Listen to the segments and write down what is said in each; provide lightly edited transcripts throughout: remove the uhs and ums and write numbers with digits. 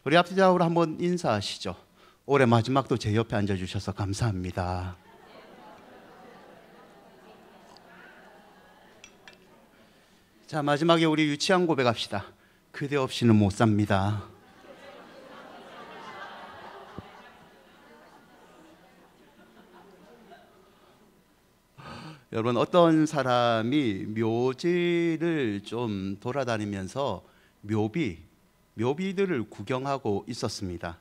우리 앞뒤적으로 한번 인사하시죠. 올해 마지막도 제 옆에 앉아주셔서 감사합니다. 자, 마지막에 우리 유치한 고백합시다. 그대 없이는 못 삽니다. 여러분, 어떤 사람이 묘지를 좀 돌아다니면서 묘비들을 구경하고 있었습니다.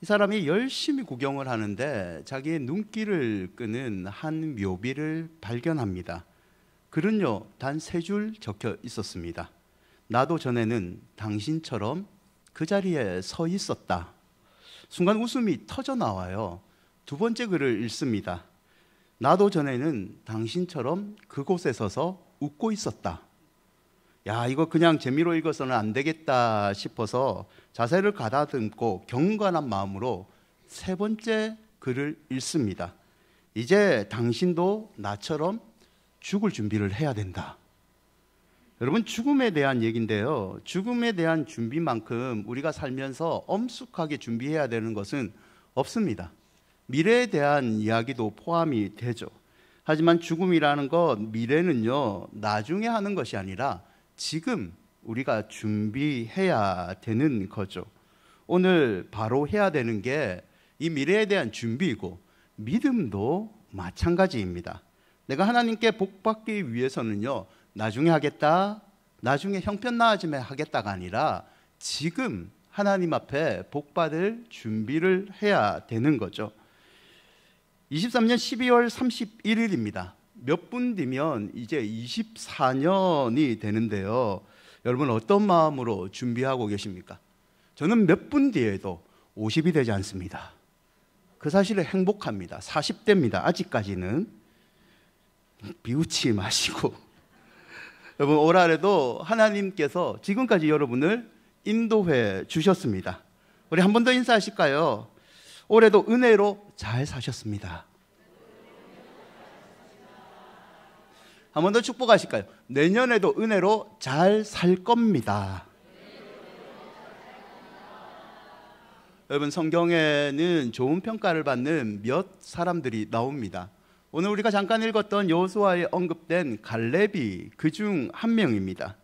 이 사람이 열심히 구경을 하는데 자기의 눈길을 끄는 한 묘비를 발견합니다. 글은요, 단 3줄 적혀 있었습니다. 나도 전에는 당신처럼 그 자리에 서 있었다. 순간 웃음이 터져 나와요. 두 번째 글을 읽습니다. 나도 전에는 당신처럼 그곳에 서서 웃고 있었다. 야, 이거 그냥 재미로 읽어서는 안 되겠다 싶어서 자세를 가다듬고 경건한 마음으로 3번째 글을 읽습니다. 이제 당신도 나처럼 죽을 준비를 해야 된다. 여러분, 죽음에 대한 얘기인데요, 죽음에 대한 준비만큼 우리가 살면서 엄숙하게 준비해야 되는 것은 없습니다. 미래에 대한 이야기도 포함이 되죠. 하지만 죽음이라는 것, 미래는요, 나중에 하는 것이 아니라 지금 우리가 준비해야 되는 거죠. 오늘 바로 해야 되는 게 이 미래에 대한 준비이고 믿음도 마찬가지입니다. 내가 하나님께 복 받기 위해서는요, 나중에 하겠다, 나중에 형편 나아지면 하겠다가 아니라 지금 하나님 앞에 복 받을 준비를 해야 되는 거죠. 23년 12월 31일입니다. 몇 분 뒤면 이제 24년이 되는데요, 여러분 어떤 마음으로 준비하고 계십니까? 저는 몇 분 뒤에도 50이 되지 않습니다. 그 사실에 행복합니다. 40대입니다. 아직까지는. 비웃지 마시고 여러분, 올 한해도 하나님께서 지금까지 여러분을 인도해 주셨습니다. 우리 한 번 더 인사하실까요? 올해도 은혜로 잘 사셨습니다. 한 번 더 축복하실까요? 내년에도 은혜로 잘 살 겁니다. 여러분, 성경에는 좋은 평가를 받는 몇 사람들이 나옵니다. 오늘 우리가 잠깐 읽었던 여호수아에 언급된 갈렙이 그중 한 명입니다.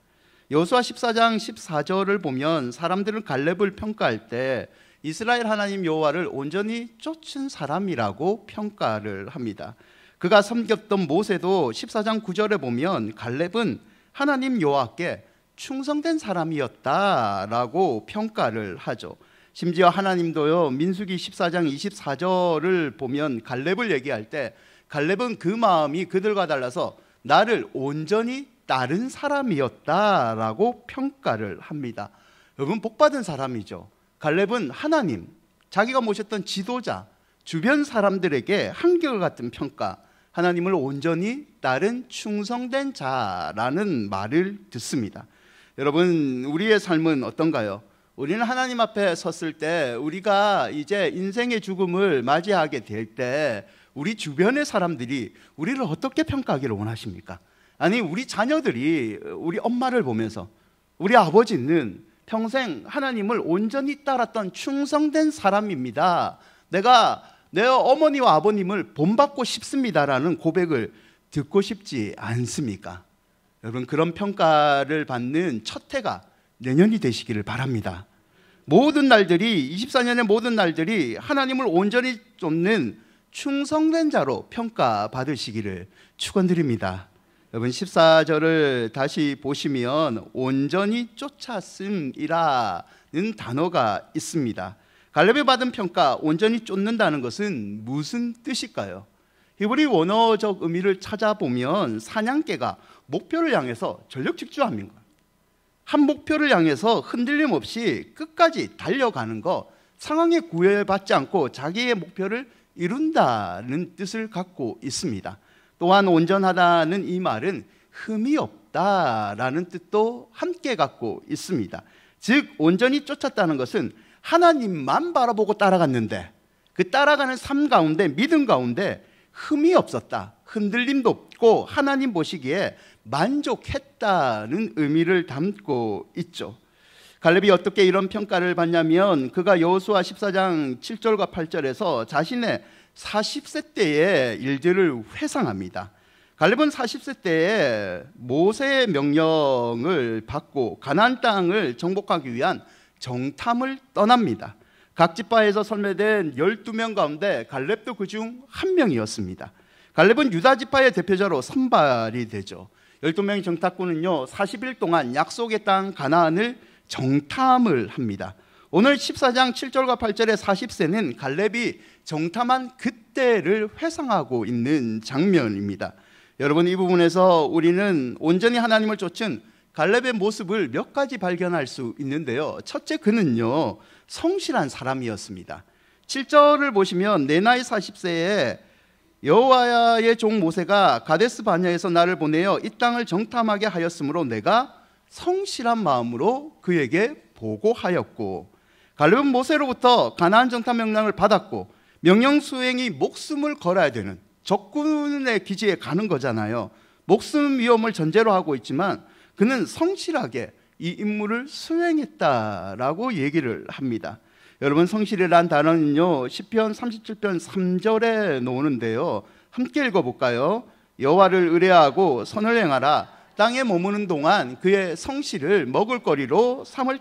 여호수아 14장 14절을 보면 사람들은 갈렙을 평가할 때 이스라엘 하나님 여호와를 온전히 쫓은 사람이라고 평가를 합니다. 그가 섬겼던 모세도 14장 9절에 보면 갈렙은 하나님 여호와께 충성된 사람이었다라고 평가를 하죠. 심지어 하나님도요, 민수기 14장 24절을 보면 갈렙을 얘기할 때 갈렙은 그 마음이 그들과 달라서 나를 온전히 따른 사람이었다라고 평가를 합니다. 여러분, 복받은 사람이죠. 갈렙은 하나님, 자기가 모셨던 지도자, 주변 사람들에게 한결같은 평가, 하나님을 온전히 따른 충성된 자라는 말을 듣습니다. 여러분, 우리의 삶은 어떤가요? 우리는 하나님 앞에 섰을 때, 우리가 이제 인생의 죽음을 맞이하게 될 때 우리 주변의 사람들이 우리를 어떻게 평가하기를 원하십니까? 아니, 우리 자녀들이 우리 엄마를 보면서 우리 아버지는 평생 하나님을 온전히 따랐던 충성된 사람입니다, 내가 내 어머니와 아버님을 본받고 싶습니다라는 고백을 듣고 싶지 않습니까? 여러분, 그런 평가를 받는 첫 해가 내년이 되시기를 바랍니다. 모든 날들이, 24년의 모든 날들이 하나님을 온전히 쫓는 충성된 자로 평가받으시기를 축원드립니다. 여러분, 14절을 다시 보시면 온전히 쫓았음이라는 단어가 있습니다. 갈렙이 받은 평가, 온전히 쫓는다는 것은 무슨 뜻일까요? 히브리 원어적 의미를 찾아보면 사냥개가 목표를 향해서 전력 질주하는 것, 한 목표를 향해서 흔들림 없이 끝까지 달려가는 것, 상황에 구애받지 않고 자기의 목표를 이룬다는 뜻을 갖고 있습니다. 또한 온전하다는 이 말은 흠이 없다라는 뜻도 함께 갖고 있습니다. 즉, 온전히 쫓았다는 것은 하나님만 바라보고 따라갔는데 그 따라가는 삶 가운데, 믿음 가운데 흠이 없었다, 흔들림도 없고 하나님 보시기에 만족했다는 의미를 담고 있죠. 갈렙이 어떻게 이런 평가를 받냐면 그가 여호수아 14장 7절과 8절에서 자신의 40세 때의 일들을 회상합니다. 갈렙은 40세 때에 모세의 명령을 받고 가나안 땅을 정복하기 위한 정탐을 떠납니다. 각 지파에서 선매된 12명 가운데 갈렙도 그중 한 명이었습니다. 갈렙은 유다 지파의 대표자로 선발이 되죠. 12명의 정탐꾼은요 40일 동안 약속의 땅 가나안을 정탐을 합니다. 오늘 14장 7절과 8절의 40세는 갈렙이 정탐한 그때를 회상하고 있는 장면입니다. 여러분, 이 부분에서 우리는 온전히 하나님을 쫓은 갈렙의 모습을 몇 가지 발견할 수 있는데요. 첫째, 그는요 성실한 사람이었습니다. 7절을 보시면 내 나이 40세에 여호와의 종 모세가 가데스 바냐에서 나를 보내어 이 땅을 정탐하게 하였으므로 내가 성실한 마음으로 그에게 보고하였고, 갈렙은 모세로부터 가나안 정탐 명령을 받았고 명령 수행이 목숨을 걸어야 되는 적군의 기지에 가는 거잖아요. 목숨 위험을 전제로 하고 있지만 그는 성실하게 이 임무를 수행했다라고 얘기를 합니다. 여러분, 성실이란 단어는요 시편 37편 3절에 나오는데요, 함께 읽어볼까요? 여호와를 의뢰하고 선을 행하라. 땅에 머무는 동안 그의 성실을 먹을거리로 삼을.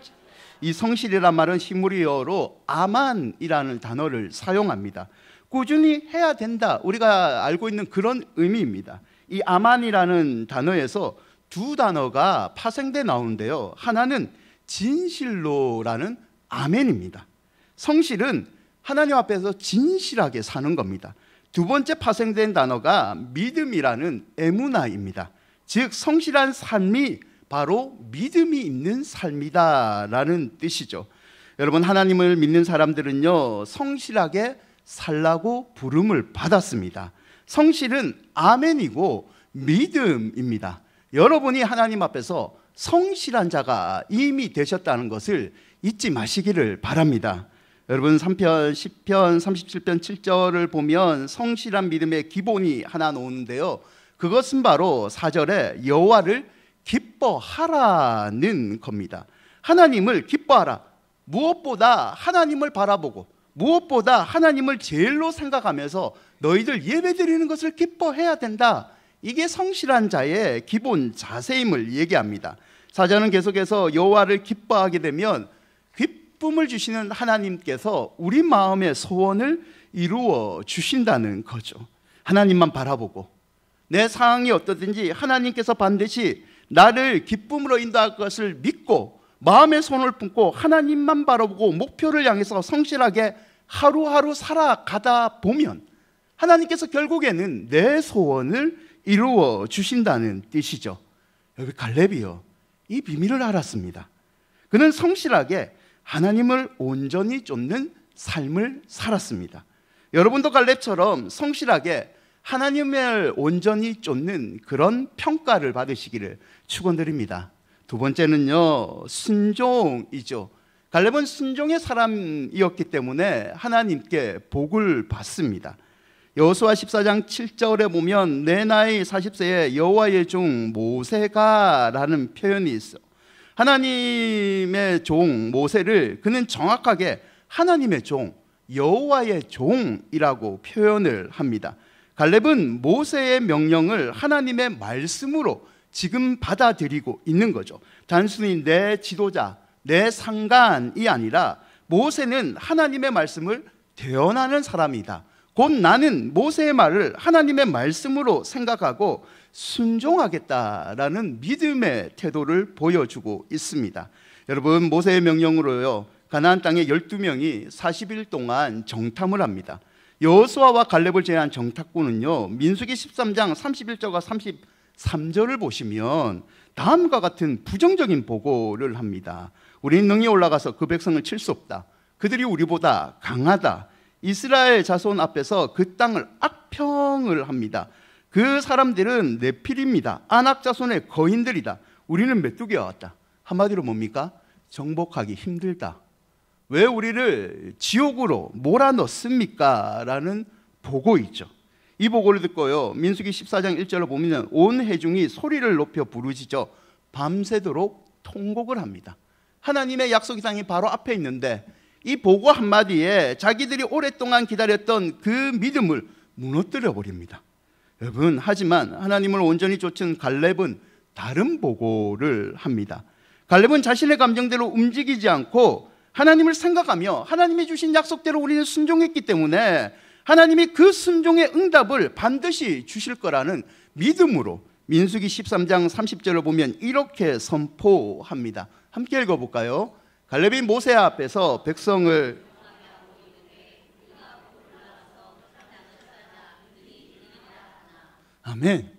이 성실이란 말은 히브리어로 아만이라는 단어를 사용합니다. 꾸준히 해야 된다, 우리가 알고 있는 그런 의미입니다. 이 아만이라는 단어에서 두 단어가 파생돼 나오는데요, 하나는 진실로라는 아멘입니다. 성실은 하나님 앞에서 진실하게 사는 겁니다. 두 번째 파생된 단어가 믿음이라는 에무나입니다. 즉 성실한 삶이 바로 믿음이 있는 삶이다라는 뜻이죠. 여러분, 하나님을 믿는 사람들은요 성실하게 살라고 부름을 받았습니다. 성실은 아멘이고 믿음입니다. 여러분이 하나님 앞에서 성실한 자가 이미 되셨다는 것을 잊지 마시기를 바랍니다. 여러분, 3편 10편 37편 7절을 보면 성실한 믿음의 기본이 하나 나오는데요, 그것은 바로 4절에 여호와를 기뻐하라는 겁니다. 하나님을 기뻐하라. 무엇보다 하나님을 바라보고 무엇보다 하나님을 제일로 생각하면서 너희들 예배드리는 것을 기뻐해야 된다. 이게 성실한 자의 기본 자세임을 얘기합니다. 4절은 계속해서 여호와를 기뻐하게 되면 기쁨을 주시는 하나님께서 우리 마음의 소원을 이루어 주신다는 거죠. 하나님만 바라보고 내 상황이 어떠든지 하나님께서 반드시 나를 기쁨으로 인도할 것을 믿고 마음의 손을 품고 하나님만 바라보고 목표를 향해서 성실하게 하루하루 살아가다 보면 하나님께서 결국에는 내 소원을 이루어 주신다는 뜻이죠. 여기 갈렙이요 이 비밀을 알았습니다. 그는 성실하게 하나님을 온전히 쫓는 삶을 살았습니다. 여러분도 갈렙처럼 성실하게 하나님을 온전히 쫓는 그런 평가를 받으시기를 축원드립니다. 두 번째는요 순종이죠. 갈렙은 순종의 사람이었기 때문에 하나님께 복을 받습니다. 여호수아 14장 7절에 보면 내 나이 40세에 여호와의 종 모세가 라는 표현이 있어. 하나님의 종 모세를 그는 정확하게 하나님의 종 여호와의 종이라고 표현을 합니다. 갈렙은 모세의 명령을 하나님의 말씀으로 지금 받아들이고 있는 거죠. 단순히 내 지도자, 내 상관이 아니라 모세는 하나님의 말씀을 대언하는 사람이다. 곧 나는 모세의 말을 하나님의 말씀으로 생각하고 순종하겠다라는 믿음의 태도를 보여주고 있습니다. 여러분, 모세의 명령으로요 가나안 땅에 12명이 40일 동안 정탐을 합니다. 여호수아와 갈렙을 제외한 정탐꾼은요 민수기 13장 31절과 33절을 보시면 다음과 같은 부정적인 보고를 합니다. 우리는 능히 올라가서 그 백성을 칠 수 없다. 그들이 우리보다 강하다. 이스라엘 자손 앞에서 그 땅을 악평을 합니다. 그 사람들은 네필입니다. 아낙 자손의 거인들이다. 우리는 메뚜기와 같다. 한마디로 뭡니까? 정복하기 힘들다. 왜 우리를 지옥으로 몰아넣습니까? 라는 보고이죠. 이 보고를 듣고요 민수기 14장 1절을 보면 온 회중이 소리를 높여 부르짖어 밤새도록 통곡을 합니다. 하나님의 약속의 땅이 바로 앞에 있는데 이 보고 한마디에 자기들이 오랫동안 기다렸던 그 믿음을 무너뜨려 버립니다. 여러분, 하지만 하나님을 온전히 쫓은 갈렙은 다른 보고를 합니다. 갈렙은 자신의 감정대로 움직이지 않고 하나님을 생각하며 하나님이 주신 약속대로 우리는 순종했기 때문에 하나님이 그 순종의 응답을 반드시 주실 거라는 믿음으로 민수기 13장 30절을 보면 이렇게 선포합니다. 함께 읽어볼까요? 갈렙이 모세 앞에서 백성을 아멘.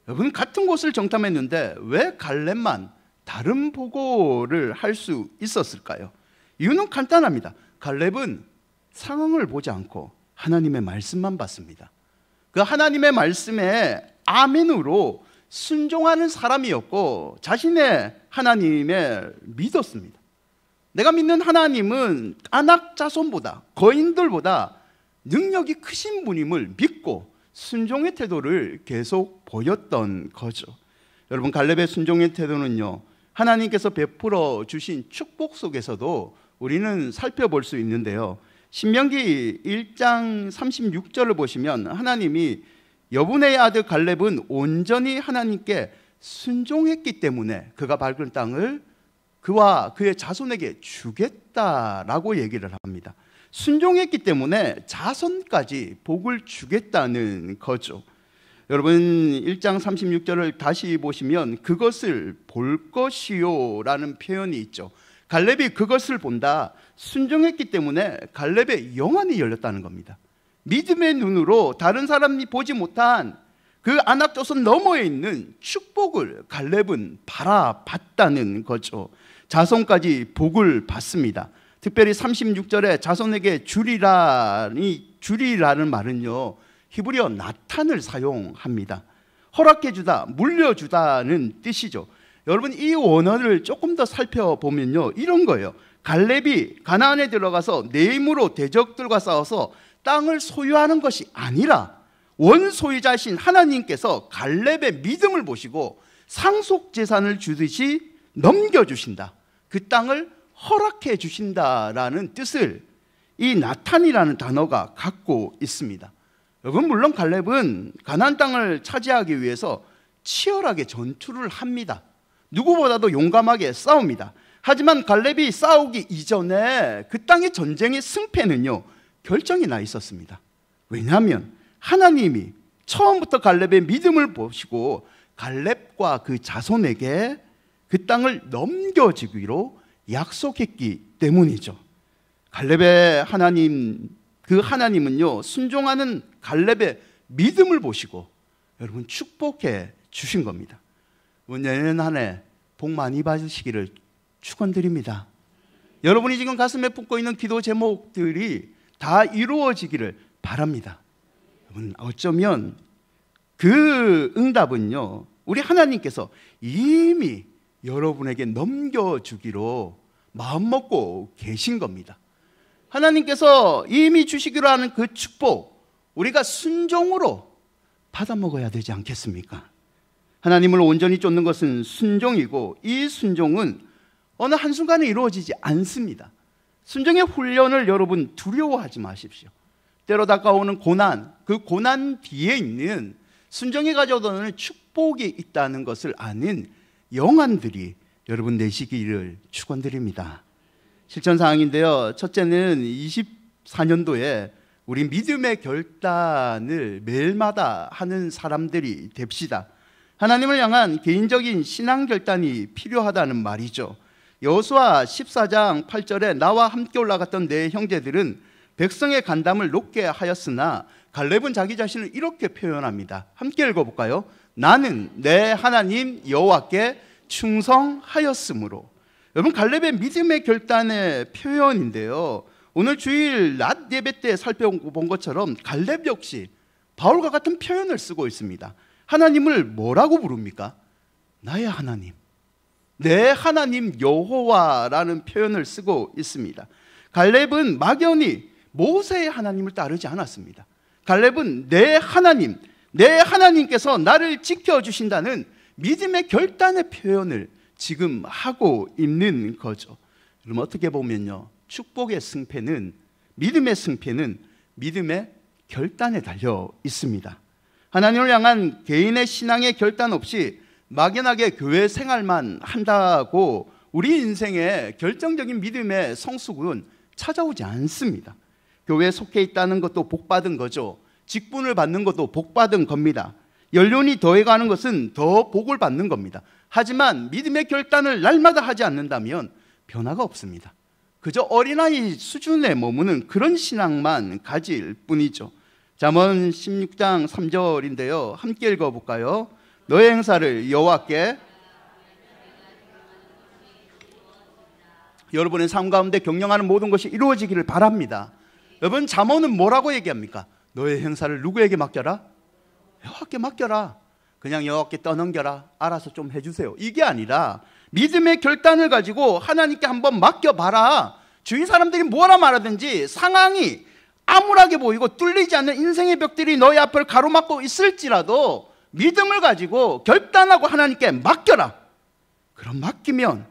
여러분, 같은 곳을 정탐했는데 왜 갈렙만 다른 보고를 할 수 있었을까요? 이유는 간단합니다. 갈렙은 상황을 보지 않고 하나님의 말씀만 봤습니다. 그 하나님의 말씀에 아멘으로 순종하는 사람이었고 자신의 하나님을 믿었습니다. 내가 믿는 하나님은 아낙 자손보다 거인들보다 능력이 크신 분임을 믿고 순종의 태도를 계속 보였던 거죠. 여러분, 갈렙의 순종의 태도는요, 하나님께서 베풀어 주신 축복 속에서도 우리는 살펴볼 수 있는데요. 신명기 1장 36절을 보시면 하나님이 여분의 아들 갈렙은 온전히 하나님께 순종했기 때문에 그가 밟은 땅을 그와 그의 자손에게 주겠다라고 얘기를 합니다. 순종했기 때문에 자손까지 복을 주겠다는 거죠. 여러분, 1장 36절을 다시 보시면 그것을 볼 것이요 라는 표현이 있죠. 갈렙이 그것을 본다. 순종했기 때문에 갈렙의 영안이 열렸다는 겁니다. 믿음의 눈으로 다른 사람이 보지 못한 그 아낙 조선 너머에 있는 축복을 갈렙은 바라봤다는 거죠. 자손까지 복을 받습니다. 특별히 36절에 자손에게 주리라는 말은요, 히브리어 나탄을 사용합니다. 허락해주다, 물려주다는 뜻이죠. 여러분, 이 원어를 조금 더 살펴보면요, 이런 거예요. 갈렙이 가나안에 들어가서 내 힘으로 대적들과 싸워서 땅을 소유하는 것이 아니라 원소유자이신 하나님께서 갈렙의 믿음을 보시고 상속 재산을 주듯이 넘겨주신다. 그 땅을 허락해 주신다라는 뜻을 이 나탄이라는 단어가 갖고 있습니다. 여러분, 물론 갈렙은 가나안 땅을 차지하기 위해서 치열하게 전투를 합니다. 누구보다도 용감하게 싸웁니다. 하지만 갈렙이 싸우기 이전에 그 땅의 전쟁의 승패는요, 결정이 나 있었습니다. 왜냐하면 하나님이 처음부터 갈렙의 믿음을 보시고 갈렙과 그 자손에게 그 땅을 넘겨주기로 약속했기 때문이죠. 갈렙의 하나님, 그 하나님은요, 순종하는 갈렙의 믿음을 보시고 여러분 축복해 주신 겁니다. 내년 한 해 복 많이 받으시기를 축원드립니다. 여러분이 지금 가슴에 품고 있는 기도 제목들이 다 이루어지기를 바랍니다. 여러분, 어쩌면 그 응답은요, 우리 하나님께서 이미 여러분에게 넘겨주기로 마음먹고 계신 겁니다. 하나님께서 이미 주시기로 하는 그 축복, 우리가 순종으로 받아먹어야 되지 않겠습니까? 하나님을 온전히 쫓는 것은 순종이고 이 순종은 어느 한순간에 이루어지지 않습니다. 순종의 훈련을 여러분 두려워하지 마십시오. 때로 다가오는 고난, 그 고난 뒤에 있는 순종이 가져오는 축복이 있다는 것을 아는 영안들이 여러분 내시기를 축원드립니다. 실천 사항인데요, 첫째는 24년도에 우리 믿음의 결단을 매일마다 하는 사람들이 됩시다. 하나님을 향한 개인적인 신앙 결단이 필요하다는 말이죠. 여호수아 14장 8절에 나와 함께 올라갔던 내 형제들은 백성의 간담을 높게 하였으나 갈렙은 자기 자신을 이렇게 표현합니다. 함께 읽어볼까요? 나는 내 하나님 여호와께 충성하였으므로. 여러분, 갈렙의 믿음의 결단의 표현인데요, 오늘 주일 낮 예배 때 살펴본 것처럼 갈렙 역시 바울과 같은 표현을 쓰고 있습니다. 하나님을 뭐라고 부릅니까? 나의 하나님, 내 하나님 여호와라는 표현을 쓰고 있습니다. 갈렙은 막연히 모세의 하나님을 따르지 않았습니다. 갈렙은 내 하나님, 내 하나님께서 나를 지켜주신다는 믿음의 결단의 표현을 지금 하고 있는 거죠. 그럼 어떻게 보면요, 축복의 승패는, 믿음의 승패는 믿음의 결단에 달려 있습니다. 하나님을 향한 개인의 신앙의 결단 없이 막연하게 교회 생활만 한다고 우리 인생에 결정적인 믿음의 성숙은 찾아오지 않습니다. 교회에 속해 있다는 것도 복받은 거죠. 직분을 받는 것도 복받은 겁니다. 연륜이 더해가는 것은 더 복을 받는 겁니다. 하지만 믿음의 결단을 날마다 하지 않는다면 변화가 없습니다. 그저 어린아이 수준에 머무는 그런 신앙만 가질 뿐이죠. 잠언 16장 3절인데요. 함께 읽어볼까요? 너의 행사를 여호와께, 여러분의 삶 가운데 경영하는 모든 것이 이루어지기를 바랍니다. 여러분, 잠언은 뭐라고 얘기합니까? 너의 행사를 누구에게 맡겨라? 여호와께 맡겨라. 그냥 여호와께 떠넘겨라, 알아서 좀 해주세요, 이게 아니라 믿음의 결단을 가지고 하나님께 한번 맡겨봐라. 주위 사람들이 뭐라 말하든지 상황이 암울하게 보이고 뚫리지 않는 인생의 벽들이 너의 앞을 가로막고 있을지라도 믿음을 가지고 결단하고 하나님께 맡겨라. 그럼 맡기면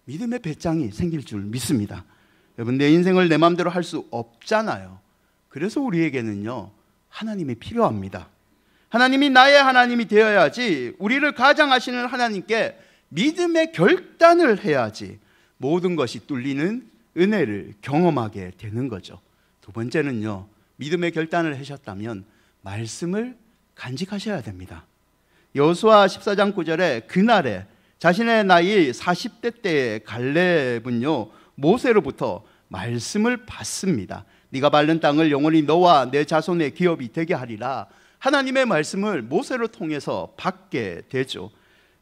믿음의 배짱이 생길 줄 믿습니다. 여러분, 내 인생을 내 마음대로 할 수 없잖아요. 그래서 우리에게는요, 하나님이 필요합니다. 하나님이 나의 하나님이 되어야지, 우리를 가장하시는 하나님께 믿음의 결단을 해야지 모든 것이 뚫리는 은혜를 경험하게 되는 거죠. 두 번째는요, 믿음의 결단을 하셨다면 말씀을 간직하셔야 됩니다. 여호수아 14장 9절에 그날에 자신의 나이 40대 때의 갈렙은요, 모세로부터 말씀을 받습니다. 네가 밟는 땅을 영원히 너와 내 자손의 기업이 되게 하리라. 하나님의 말씀을 모세를 통해서 받게 되죠.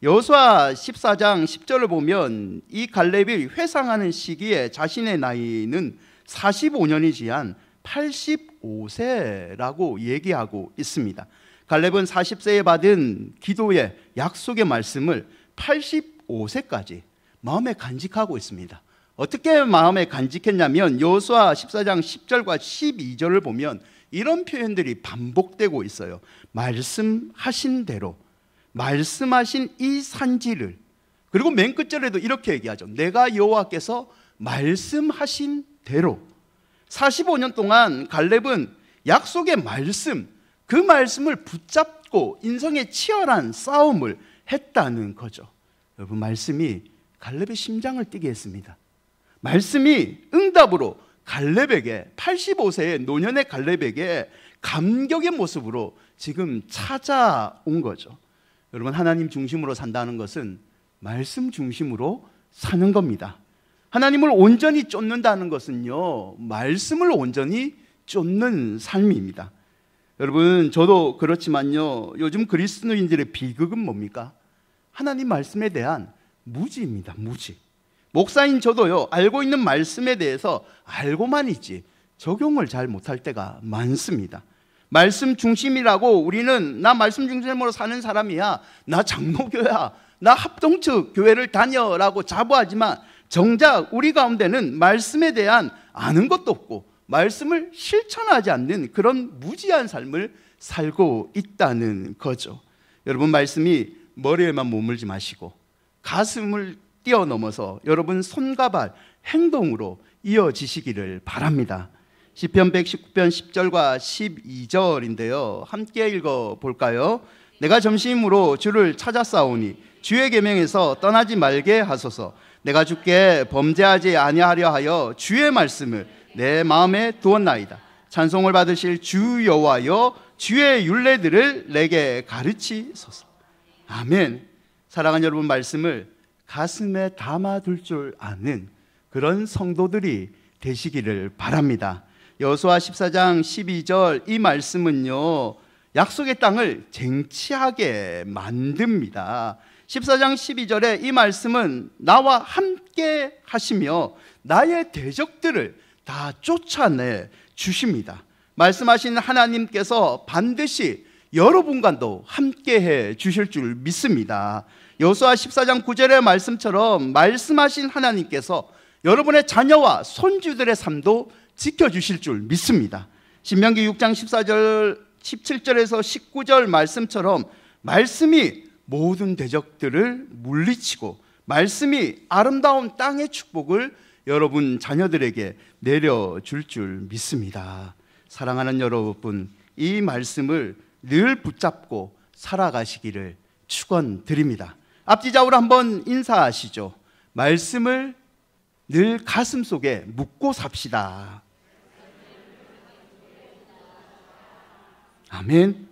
여호수아 14장 10절을 보면 이 갈렙이 회상하는 시기에 자신의 나이는 45년이 지난 85세라고 얘기하고 있습니다. 갈렙은 40세에 받은 기도의 약속의 말씀을 85세까지 마음에 간직하고 있습니다. 어떻게 마음에 간직했냐면 여호수아 14장 10절과 12절을 보면 이런 표현들이 반복되고 있어요. 말씀하신 대로, 말씀하신 이 산지를, 그리고 맨 끝절에도 이렇게 얘기하죠. 내가 여호와께서 말씀하신 대로. 45년 동안 갈렙은 약속의 말씀, 그 말씀을 붙잡고 인생의 치열한 싸움을 했다는 거죠. 여러분, 말씀이 갈렙의 심장을 뛰게 했습니다. 말씀이 응답으로 갈렙에게, 85세의 노년의 갈렙에게 감격의 모습으로 지금 찾아온 거죠. 여러분, 하나님 중심으로 산다는 것은 말씀 중심으로 사는 겁니다. 하나님을 온전히 쫓는다는 것은요, 말씀을 온전히 쫓는 삶입니다. 여러분, 저도 그렇지만요, 요즘 그리스도인들의 비극은 뭡니까? 하나님 말씀에 대한 무지입니다. 무지. 목사인 저도요, 알고 있는 말씀에 대해서 알고만 있지 적용을 잘 못할 때가 많습니다. 말씀 중심이라고 우리는 나 말씀 중심으로 사는 사람이야, 나 장로교야, 나 합동측 교회를 다녀라고 자부하지만 정작 우리 가운데는 말씀에 대한 아는 것도 없고 말씀을 실천하지 않는 그런 무지한 삶을 살고 있다는 거죠. 여러분, 말씀이 머리에만 머물지 마시고 가슴을 뛰어넘어서 여러분 손과 발, 행동으로 이어지시기를 바랍니다. 시편 119편 10절과 12절인데요. 함께 읽어볼까요? 내가 점심으로 주를 찾았사오니 주의 계명에서 떠나지 말게 하소서. 내가 주께 범죄하지 아니하려 하여 주의 말씀을 내 마음에 두었나이다. 찬송을 받으실 주 여호와여, 주의 율례들을 내게 가르치소서. 아멘. 사랑하는 여러분, 말씀을 가슴에 담아둘 줄 아는 그런 성도들이 되시기를 바랍니다. 여호수아 14장 12절 이 말씀은요, 약속의 땅을 쟁취하게 만듭니다. 14장 12절에 이 말씀은 나와 함께 하시며 나의 대적들을 다 쫓아내 주십니다. 말씀하신 하나님께서 반드시 여러분과도 함께해 주실 줄 믿습니다. 여호수아 14장 9절의 말씀처럼 말씀하신 하나님께서 여러분의 자녀와 손주들의 삶도 지켜주실 줄 믿습니다. 신명기 6장 14절 17절에서 19절 말씀처럼 말씀이 모든 대적들을 물리치고 말씀이 아름다운 땅의 축복을 여러분 자녀들에게 내려줄 줄 믿습니다. 사랑하는 여러분, 이 말씀을 늘 붙잡고 살아가시기를 축원드립니다. 앞뒤 좌우로 한번 인사하시죠. 말씀을 늘 가슴 속에 묻고 삽시다. 아멘.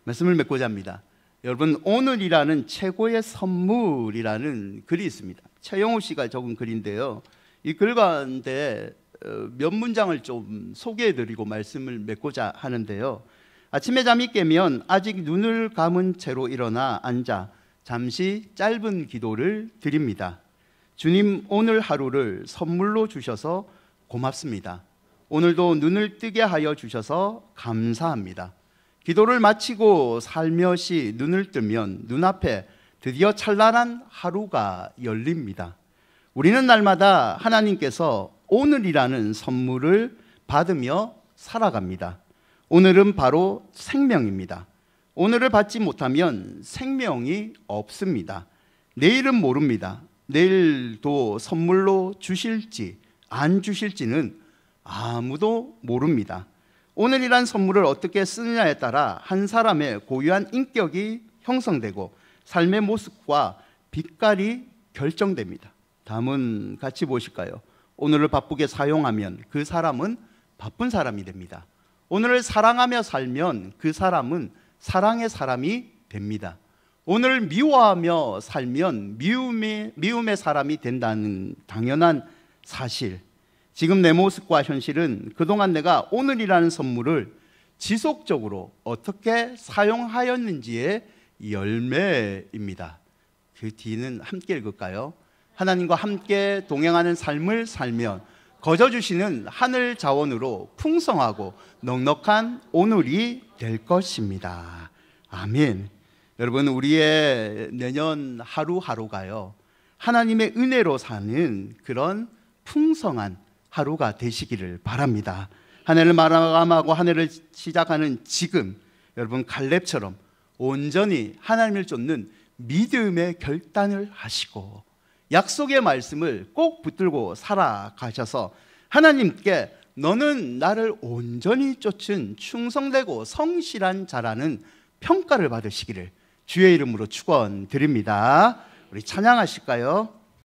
말씀을 맺고자 합니다. 여러분, 오늘이라는 최고의 선물이라는 글이 있습니다. 최영호 씨가 적은 글인데요, 이 글 가운데 몇 문장을 좀 소개해드리고 말씀을 맺고자 하는데요. 아침에 잠이 깨면 아직 눈을 감은 채로 일어나 앉아 잠시 짧은 기도를 드립니다. 주님, 오늘 하루를 선물로 주셔서 고맙습니다. 오늘도 눈을 뜨게 하여 주셔서 감사합니다. 기도를 마치고 살며시 눈을 뜨면 눈앞에 드디어 찬란한 하루가 열립니다. 우리는 날마다 하나님께서 오늘이라는 선물을 받으며 살아갑니다. 오늘은 바로 생명입니다. 오늘을 받지 못하면 생명이 없습니다. 내일은 모릅니다. 내일도 선물로 주실지 안 주실지는 아무도 모릅니다. 오늘이란 선물을 어떻게 쓰느냐에 따라 한 사람의 고유한 인격이 형성되고 삶의 모습과 빛깔이 결정됩니다. 다음은 같이 보실까요? 오늘을 바쁘게 사용하면 그 사람은 바쁜 사람이 됩니다. 오늘을 사랑하며 살면 그 사람은 사랑의 사람이 됩니다. 오늘을 미워하며 살면 미움의 사람이 된다는 당연한 사실. 지금 내 모습과 현실은 그동안 내가 오늘이라는 선물을 지속적으로 어떻게 사용하였는지의 열매입니다. 그 뒤는 함께 읽을까요? 하나님과 함께 동행하는 삶을 살면 거저 주시는 하늘 자원으로 풍성하고 넉넉한 오늘이 될 것입니다. 아멘. 여러분, 우리의 내년 하루하루가요, 하나님의 은혜로 사는 그런 풍성한 하루가 되시기를 바랍니다. 한 해를 마감하고 한 해를 시작하는 지금, 여러분 갈렙처럼 온전히 하나님을 쫓는 믿음의 결단을 하시고 약속의 말씀을 꼭 붙들고 살아가셔서 하나님께 너는 나를 온전히 쫓은 충성되고 성실한 자라는 평가를 받으시기를 주의 이름으로 축원드립니다. 우리 찬양하실까요?